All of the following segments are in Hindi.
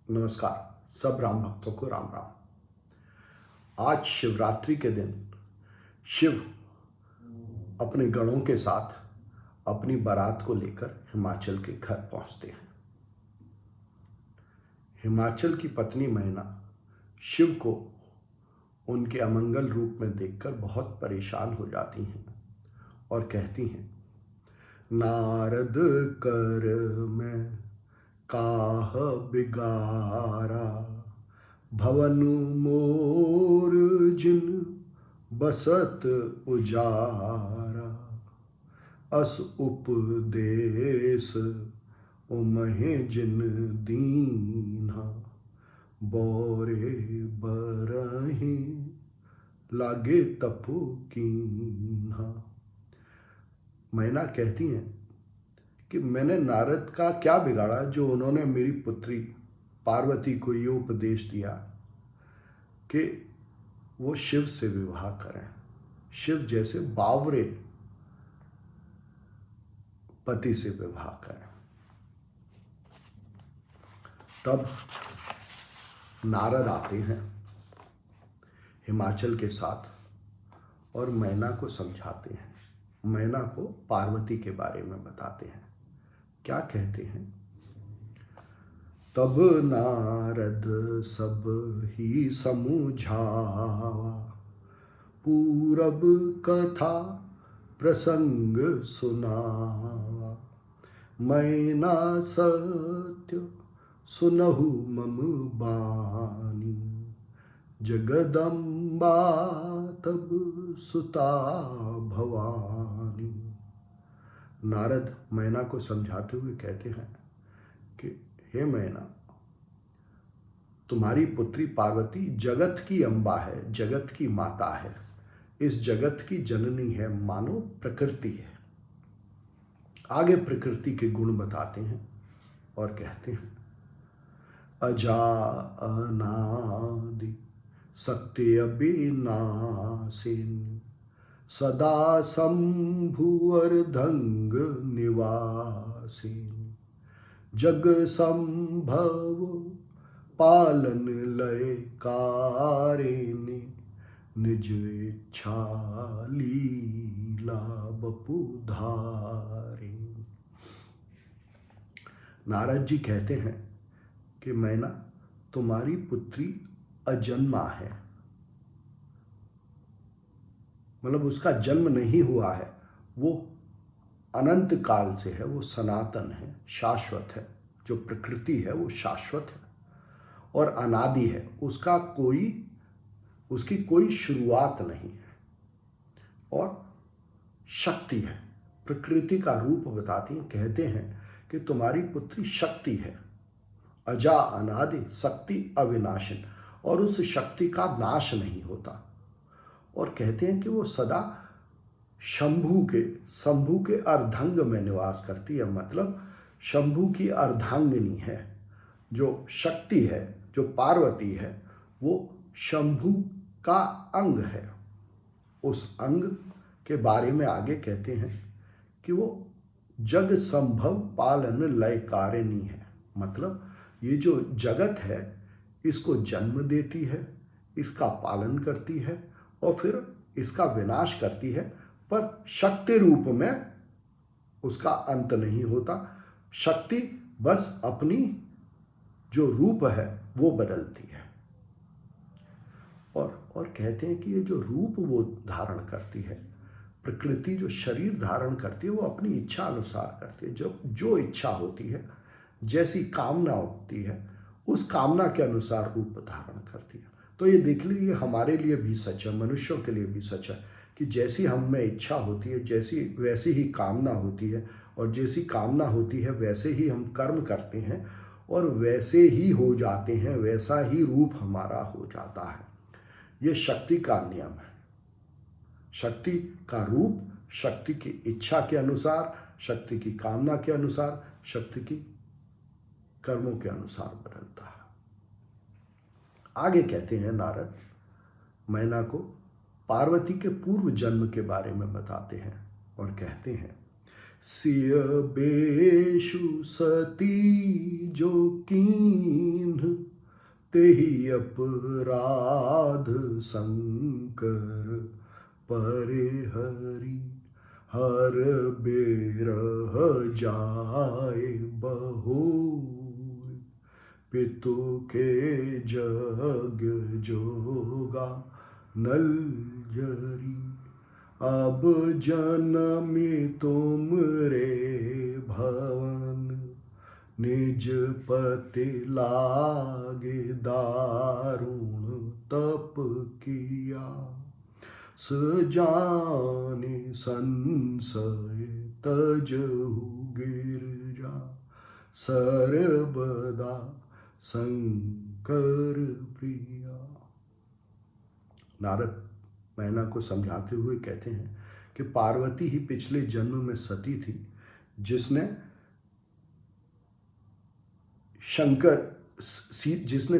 नमस्कार। सब राम भक्तों को राम राम। आज शिवरात्रि के दिन शिव अपने गणों के साथ अपनी बारात को लेकर हिमाचल के घर पहुंचते हैं। हिमाचल की पत्नी मैना शिव को उनके अमंगल रूप में देखकर बहुत परेशान हो जाती हैं और कहती हैं, नारद कर मैं काह बिगारा, भवन मोर जिन बसत उजारा, अस उपदेश उमहे जिन दीन्हा, बोरे बरहि लागे तपो कीन्हा। मैना कहती हैं कि मैंने नारद का क्या बिगाड़ा जो उन्होंने मेरी पुत्री पार्वती को ये उपदेश दिया कि वो शिव से विवाह करें, शिव जैसे बावरे पति से विवाह करें। तब नारद आते हैं हिमाचल के साथ और मैना को समझाते हैं, मैना को पार्वती के बारे में बताते हैं। क्या कहते हैं? तब नारद सब ही समझावा, पूरब कथा प्रसंग सुनावा, मैना सत्य सुनहु मम बानी, जगदम्बा तब सुता भवानी। नारद मैना को समझाते हुए कहते हैं कि हे मैना, तुम्हारी पुत्री पार्वती जगत की अम्बा है, जगत की माता है, इस जगत की जननी है, मानो प्रकृति है। आगे प्रकृति के गुण बताते हैं और कहते हैं, अजा अनादि सत्य अविनाशिनी, सदा शंभुअर धंग निवासिनी, जग संभव पालन लय कारिणी, निज इच्छा लीला बपुधारिणी। नारद जी कहते हैं कि मैना, तुम्हारी पुत्री अजन्मा है, मतलब उसका जन्म नहीं हुआ है, वो अनंत काल से है, वो सनातन है, शाश्वत है। जो प्रकृति है वो शाश्वत है और अनादि है, उसकी कोई शुरुआत नहीं है और शक्ति है। प्रकृति का रूप बताती हैं, कहते हैं कि तुम्हारी पुत्री शक्ति है, अजा अनादि शक्ति अविनाशिन, और उस शक्ति का नाश नहीं होता। और कहते हैं कि वो सदा शंभु के अर्धांग में निवास करती है, मतलब शंभु की अर्धांगिनी है। जो शक्ति है, जो पार्वती है, वो शंभु का अंग है। उस अंग के बारे में आगे कहते हैं कि वो जग संभव पालन लय कारिणी है, मतलब ये जो जगत है इसको जन्म देती है, इसका पालन करती है और फिर इसका विनाश करती है, पर शक्ति रूप में उसका अंत नहीं होता। शक्ति बस अपनी जो रूप है वो बदलती है। और कहते हैं कि ये जो रूप वो धारण करती है, प्रकृति जो शरीर धारण करती है, वो अपनी इच्छा अनुसार करती है। जो इच्छा होती है, जैसी कामना होती है, उस कामना के अनुसार रूप धारण करती है। तो ये देख लीजिए, हमारे लिए भी सच है, मनुष्यों के लिए भी सच है कि जैसी हम में इच्छा होती है, वैसी ही कामना होती है, और जैसी कामना होती है वैसे ही हम कर्म करते हैं और वैसे ही हो जाते हैं, वैसा ही रूप हमारा हो जाता है। ये शक्ति का नियम है। शक्ति का रूप शक्ति की इच्छा के अनुसार, शक्ति की कामना के अनुसार, शक्ति की कर्मों के अनुसार बदलता है। आगे कहते हैं नारद मैना को पार्वती के पूर्व जन्म के बारे में बताते हैं और कहते हैं, सिय बेशु सती जो कीन्ह, तेहि अपराध शंकर परिहरि। हर बेरह जाए बहुर, पितु के जग जोगा नल जरी। अब जनमी तुम रे भवन, निज पति लागे दारुण तप किया। सजाने संशय तजहु गिरजा, सर्वदा शंकर प्रिया। नारद मैना को समझाते हुए कहते हैं कि पार्वती ही पिछले जन्म में सती थी, जिसने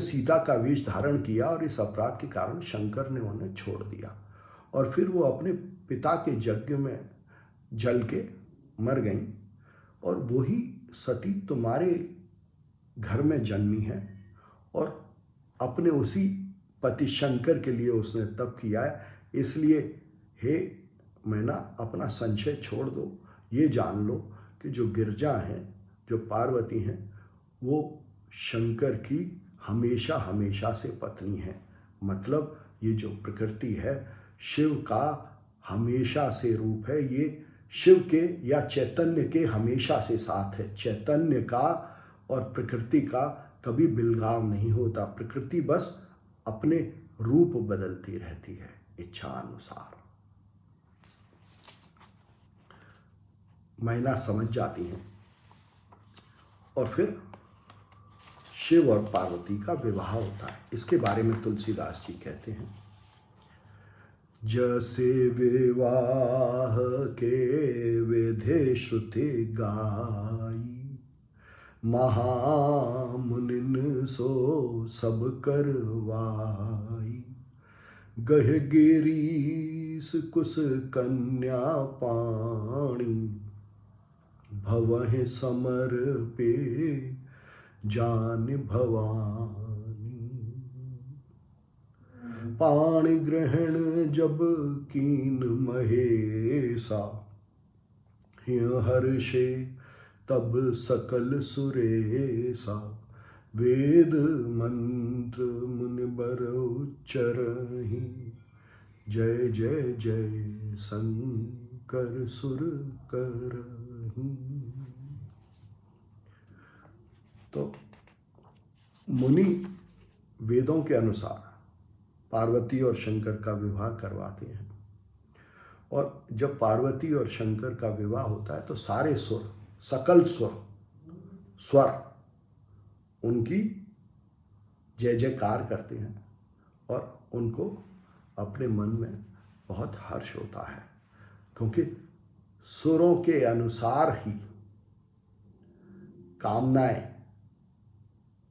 सीता का वेश धारण किया, और इस अपराध के कारण शंकर ने उन्हें छोड़ दिया और फिर वो अपने पिता के यज्ञ में जल के मर गईं। और वही सती तुम्हारे घर में जन्मी है और अपने उसी पति शंकर के लिए उसने तप किया है। इसलिए हे मैना, अपना संशय छोड़ दो। ये जान लो कि जो गिरजा हैं, जो पार्वती हैं, वो शंकर की हमेशा हमेशा से पत्नी है। मतलब ये जो प्रकृति है शिव का हमेशा से रूप है। ये शिव के या चैतन्य के हमेशा से साथ है। चैतन्य का और प्रकृति का कभी बिलगाव नहीं होता। प्रकृति बस अपने रूप बदलती रहती है इच्छा अनुसार। मैना समझ जाती हैं और फिर शिव और पार्वती का विवाह होता है। इसके बारे में तुलसीदास जी कहते हैं, जैसे विवाह के विधि श्रुति गाई, महामुनिन सो सब करवाई। गह गिरीश कुश कन्या पाणी, भवहि समर पे जान भवानी। पाणि ग्रहण जब कीन महेशा, हर्षे तब सकल सुरेशा। वेद मंत्र मुनि बर उच्चरहि, जय जय जय शंकर सुर करहि। तो मुनि वेदों के अनुसार पार्वती और शंकर का विवाह करवाते हैं। और जब पार्वती और शंकर का विवाह होता है तो सारे सुर, सकल स्वर उनकी जय जयकार करते हैं और उनको अपने मन में बहुत हर्ष होता है, क्योंकि सुरों के अनुसार ही कामनाएं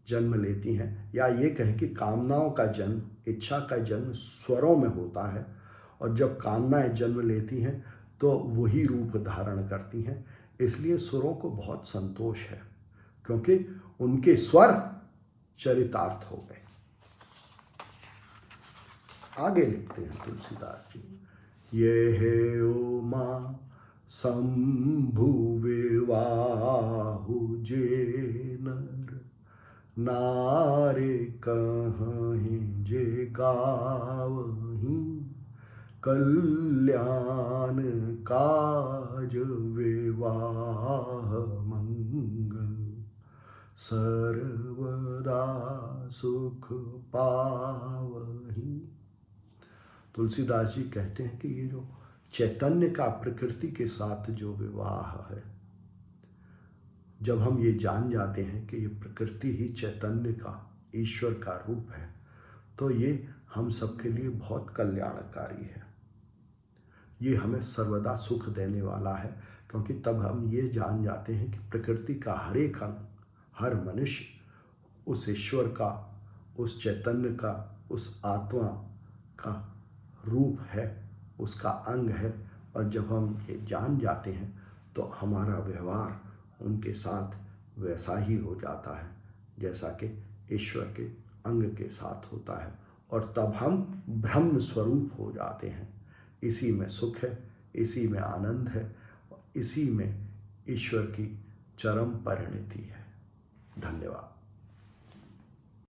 जन्म लेती हैं। या ये कहें कि कामनाओं का जन्म, इच्छा का जन्म स्वरों में होता है। और जब कामनाएं जन्म लेती हैं तो वही रूप धारण करती हैं। इसलिए सुरों को बहुत संतोष है, क्योंकि उनके स्वर चरितार्थ हो गए। आगे लिखते हैं तुलसीदास जी, ये है उमा शंभु विवाहु जे नर, नारे कहीं जे गावहीं। कल्याण काज विवाह मंगल, सर्वदा सुख पावहीं। तुलसीदास जी कहते हैं कि ये जो चैतन्य का प्रकृति के साथ जो विवाह है, जब हम ये जान जाते हैं कि ये प्रकृति ही चैतन्य का, ईश्वर का रूप है, तो ये हम सबके लिए बहुत कल्याणकारी है। ये हमें सर्वदा सुख देने वाला है, क्योंकि तब हम ये जान जाते हैं कि प्रकृति का हर एक अंग, हर मनुष्य उस ईश्वर का, उस चैतन्य का, उस आत्मा का रूप है, उसका अंग है। और जब हम ये जान जाते हैं तो हमारा व्यवहार उनके साथ वैसा ही हो जाता है जैसा कि ईश्वर के अंग के साथ होता है, और तब हम ब्रह्म स्वरूप हो जाते हैं। इसी में सुख है, इसी में आनंद है, इसी में ईश्वर की चरम परिणति है। धन्यवाद।